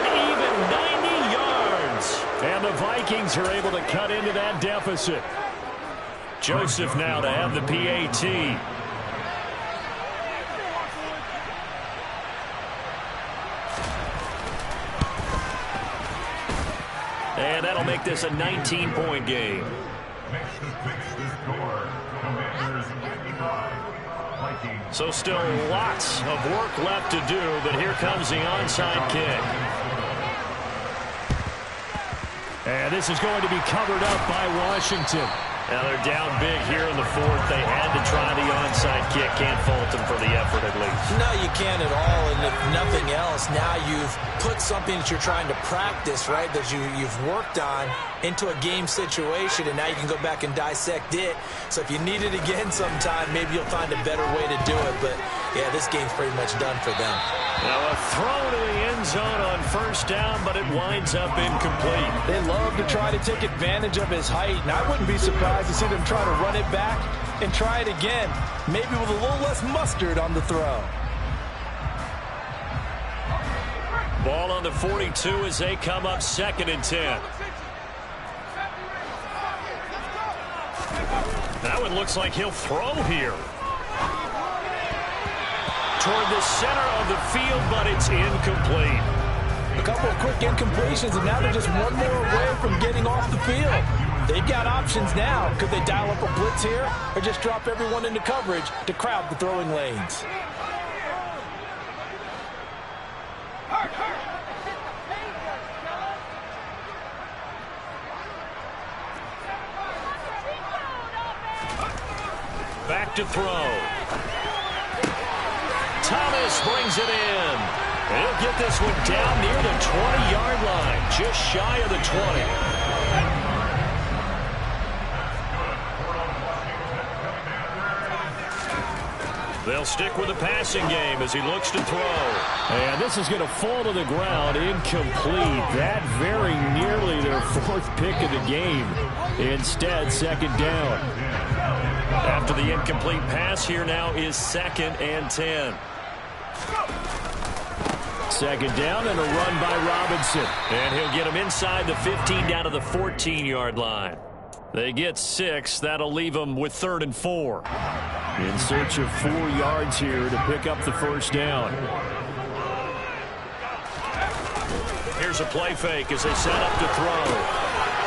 an even 90 yards. And the Vikings are able to cut into that deficit. Joseph now to have the PAT. And that'll make this a 19-point game. So still lots of work left to do, but here comes the onside kick. And this is going to be covered up by Washington. Now they're down big here in the fourth. They had to try the onside kick. Can't fault them for the effort at least. No, you can't at all. And if nothing else, now you've put something that you're trying to practice, right, that you've worked on into a game situation, and now you can go back and dissect it. So if you need it again sometime, maybe you'll find a better way to do it. But, yeah, this game's pretty much done for them. Now a throw to the end zone on first down, but it winds up incomplete. They love to try to take advantage of his height, and I wouldn't be surprised to see them try to run it back and try it again, maybe with a little less mustard on the throw. Ball on the 42 as they come up 2nd and 10. That one looks like he'll throw here. Toward the center of the field, but it's incomplete. A couple of quick incompletions, and now they're just one more away from getting off the field. They've got options now. Could they dial up a blitz here or just drop everyone into coverage to crowd the throwing lanes? Back to throw. Thomas brings it in. He'll get this one down near the 20-yard line, just shy of the 20. They'll stick with the passing game as he looks to throw. And this is going to fall to the ground, incomplete. That very nearly their fourth pick of the game. Instead, second down. After the incomplete pass, here now is 2nd and 10. Second down and a run by Robinson. And he'll get him inside the 15 down to the 14-yard line. They get 6. That'll leave them with 3rd and 4. In search of 4 yards here to pick up the first down. Here's a play fake as they set up to throw.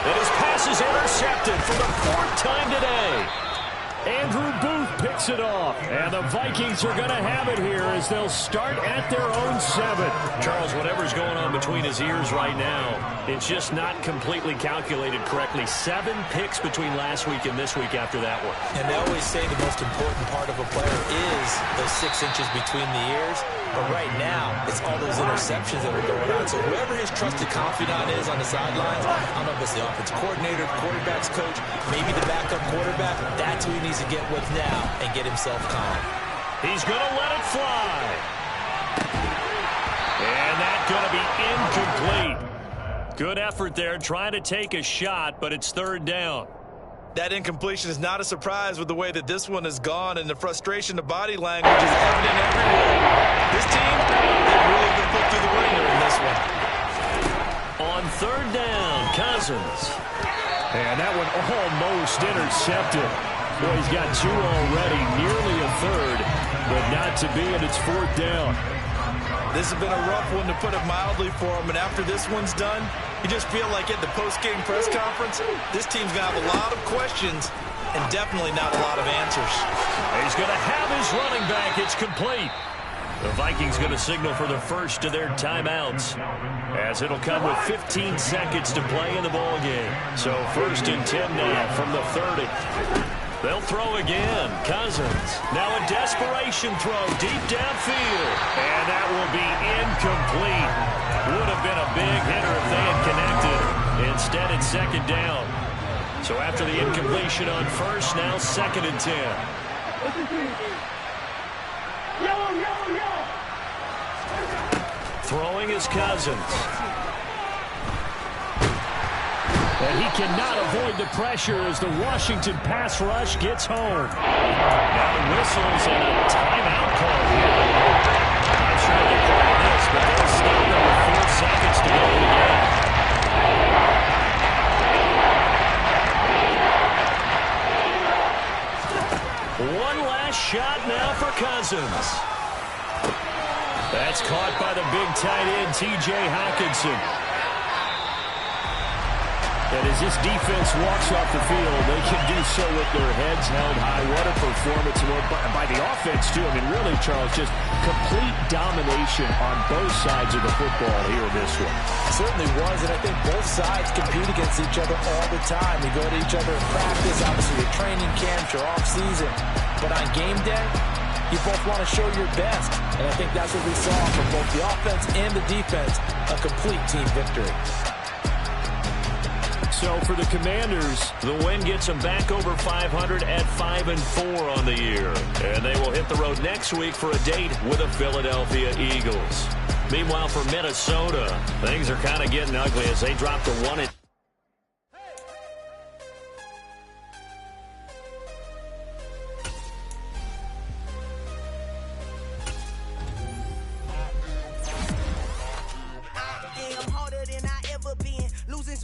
And his pass is intercepted for the 4th time today. Andrew Booth picks it off. And the Vikings are going to have it here as they'll start at their own 7. Charles, whatever's going on between his ears right now, it's just not completely calculated correctly. 7 picks between last week and this week after that one. And they always say the most important part of a player is those 6 inches between the ears. But right now, it's all those interceptions that are going on. So whoever his trusted confidant is on the sidelines, I don't know if it's the offensive coordinator, quarterback's coach, maybe the backup quarterback, that's who he needs to get with now and get himself calm. He's going to let it fly. And that's going to be incomplete. Good effort there trying to take a shot, but it's 3rd down. That incompletion is not a surprise with the way that this one has gone, and the frustration, the body language is evident everywhere. This team, they've really been put through the ringer in this one. On 3rd down, Cousins. And that one almost intercepted. Boy, he's got 2 already, nearly a 3rd, but not to be, and it's 4th down. This has been a rough one, to put it mildly, for him, and after this one's done, you just feel like at the post-game press conference, this team's going to have a lot of questions and definitely not a lot of answers. He's going to have his running back. It's complete. The Vikings going to signal for the first of their timeouts, as it'll come with 15 seconds to play in the ballgame. So 1st and 10 now from the 30. They'll throw again. Cousins. Now a desperation throw deep downfield. And that will be incomplete. Would have been a big hitter if they had connected. Instead, it's 2nd down. So after the incompletion on 1st, now 2nd and 10. Throwing is Cousins. And he cannot avoid the pressure as the Washington pass rush gets home. Now whistles and a timeout call here. Not sure they call this, but they'll stop it with 4 seconds to go in the game. One last shot now for Cousins. That's caught by the big tight end, T.J. Hockenson. And as this defense walks off the field, they can do so with their heads held high. What a performance by the offense, too. I mean, really, Charles, just complete domination on both sides of the football here in this one. It certainly was, and I think both sides compete against each other all the time. You go to each other in practice, obviously your training camps, your off-season. But on game day, you both want to show your best. And I think that's what we saw from both the offense and the defense, a complete team victory. So for the Commanders, the win gets them back over 500 at 5-4 on the year. And they will hit the road next week for a date with the Philadelphia Eagles. Meanwhile, for Minnesota, things are kind of getting ugly as they drop to 1-.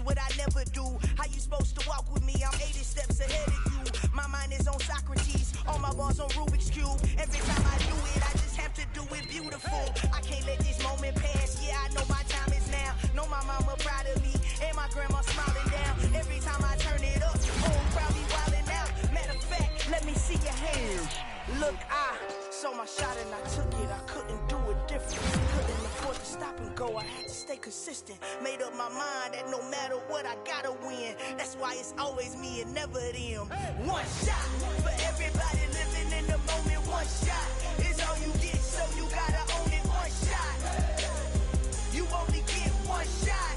What I never do. How you supposed to walk with me? I'm 80 steps ahead of you. My mind is on Socrates. All my balls on Rubik's Cube. Every time I do it, I just have to do it beautiful. I can't let this moment pass. Yeah, I know my time is now. Know my mama proud of me. And my grandma smiling down. Every time I turn it up, Look, I saw my shot and I took it. I couldn't do it different. Couldn't afford to stop and go. I had to stay consistent. Made up my mind that no matter what, I gotta win. That's why it's always me and never them. One shot for everybody living in the moment. One shot is all you get, so you gotta own it. One shot. You only get one shot.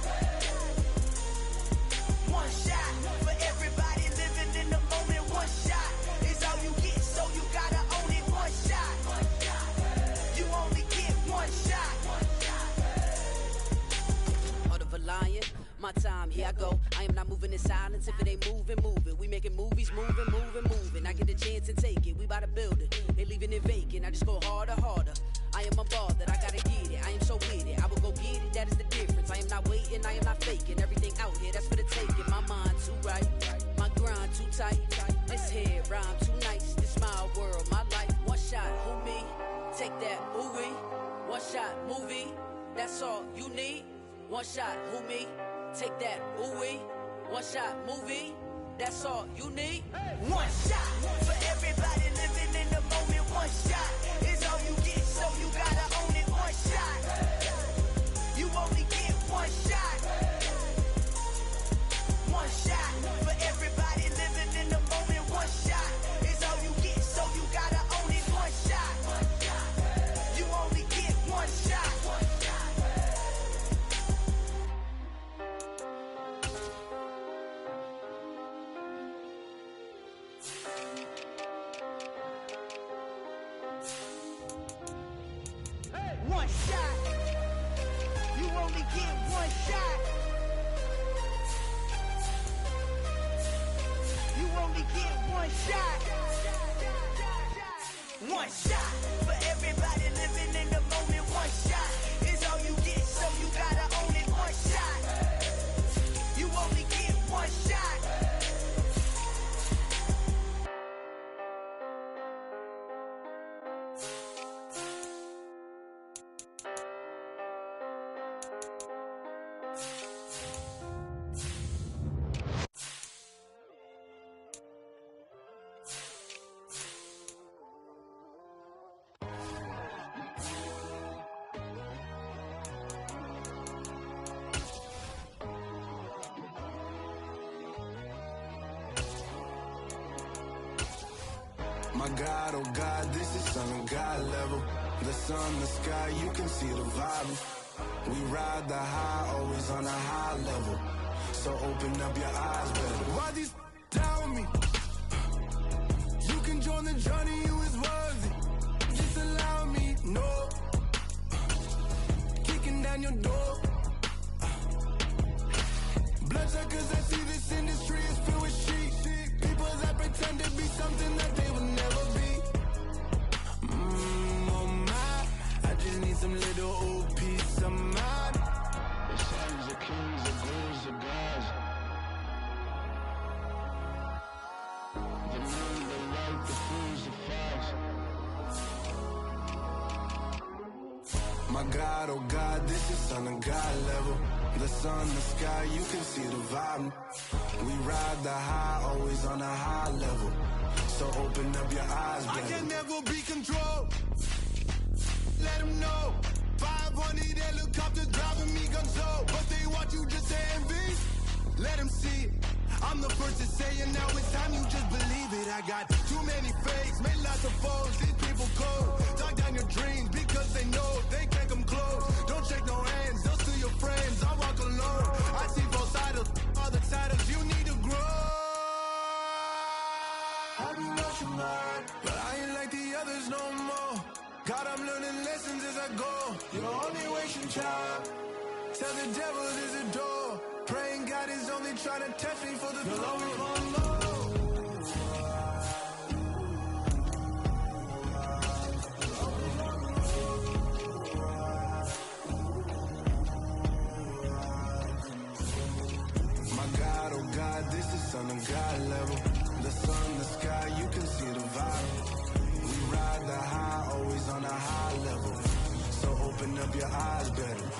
One shot for everybody living in the moment. One shot is all you get, so you gotta own it. One shot. You only get one shot. Heart of a lion, my time, here I go. I am not moving in silence. If it ain't moving, moving. We making movies, moving, moving, moving. I get a chance to take it. We bout to build it. They leaving it vacant. I just go harder, harder. I am a ball that I gotta get it. I am so with it. I will go get it. That is the difference. I am not waiting. I am not faking. Everything out here, that's for the taking. My mind too right. My grind too tight. This head rhyme too nice. This my world, my life. One shot, who me? Take that, ooh wee. One shot, movie. That's all you need. One shot, who me? Take that, ooh wee. One shot, movie. That's all you need. One shot for everybody living in the moment. One shot is all you get, so you gotta own it. One shot. You only get one shot. One shot for everybody living in the moment. One shot is all you get, so you gotta own it. One shot. You only get one shot. One shot. You only get one shot. You only get one shot. One shot for everybody living in the moment. One shot is all you get, so you gotta own it. One shot. You only get one shot. My God, oh God, this is Son of God level. The sun, the sky, you can see the vibe. We ride the high, always on a high level. So open up your eyes, better. Why these down me? You can join the journey, you is worthy. Just allow me, no. Kicking down your door. Bloodsuckers, I see this industry is filled with sheep. People that pretend to be something that they will never be. Oh my, I just need some little old peace of mind. The sons of kings, the girls of gods. The men, the light, the fools, the facts. My God, oh God, this is Son of God level. The sun, the sky, you can see the vibe. We ride the high, always on a high level. So open up your eyes, baby. I can never be controlled. Let them know. 500 helicopters driving me gonzo. But they want you just to envy. Let them see it. I'm the first to say it, now it's time you just believe it. I got too many fakes, made lots of foes. These people cold. Talk down your dreams because they know they can't come close. Don't shake no hands, they'll steal your friends. I walk alone. I see both sides, other titles, you need to grow. I be watching mine, but I ain't like the others no more. God, I'm learning lessons as I go. You're only wasting time. Tell the devil there's a door. Praying God is only trying to test me for the glory of Allah. My God, oh God, this is Son of God level. The sun, the sky, you can see the vibe. We ride the high, always on a high level. So open up your eyes, better.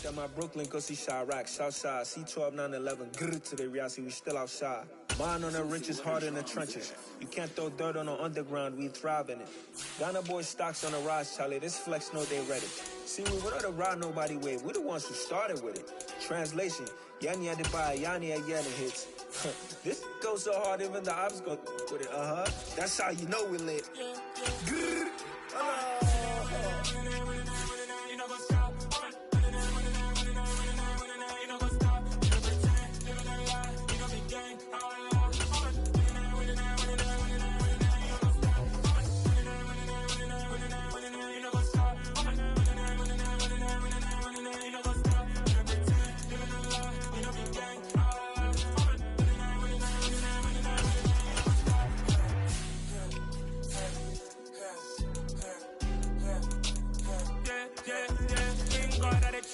At my Brooklyn, go see Chirac, Southside, C12, 911, grrr to the Riasi, we still outside. Mine on the riches, hard in the trenches. You can't throw dirt on the underground, we thrive in it. Ghana boys stocks on the rise, Charlie, this flex know they ready. See, we without a ride nobody wave, we the ones who started with it. Translation, Yani had to buy, Yani had the hits. This goes so hard, even the ops go with it, That's how you know we lit. Grrr.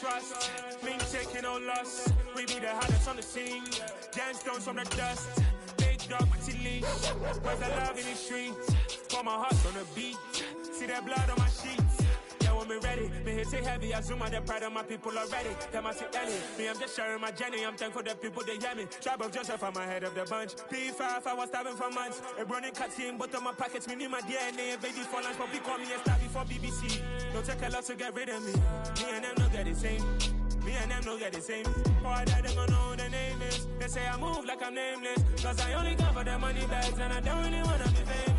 Trust, me taking no loss. We be the hottest on the scene. Gemstones from the dust. Big dog, pretty leash. Where's the love in the streets? Pour my heart on the beat. See that blood on my sheets. Yeah, when me ready, me hit it heavy. I zoom out the pride of my people already. Them I see Ellie. Me, I'm just sharing my journey. I'm thankful the people they hear me. Tribe of Joseph, I'm ahead of the bunch. P5, I was starving for months. A running cut in both of my pockets. Me need my DNA. Baby for lunch, but we call me a star before BBC. Don't take a lot to get rid of me. Me and them don't get the same. Me and them don't get the same. Boy, that them gonna know who the name is. They say I move like I'm nameless. Cause I only come for the money bags and I don't really wanna be famous.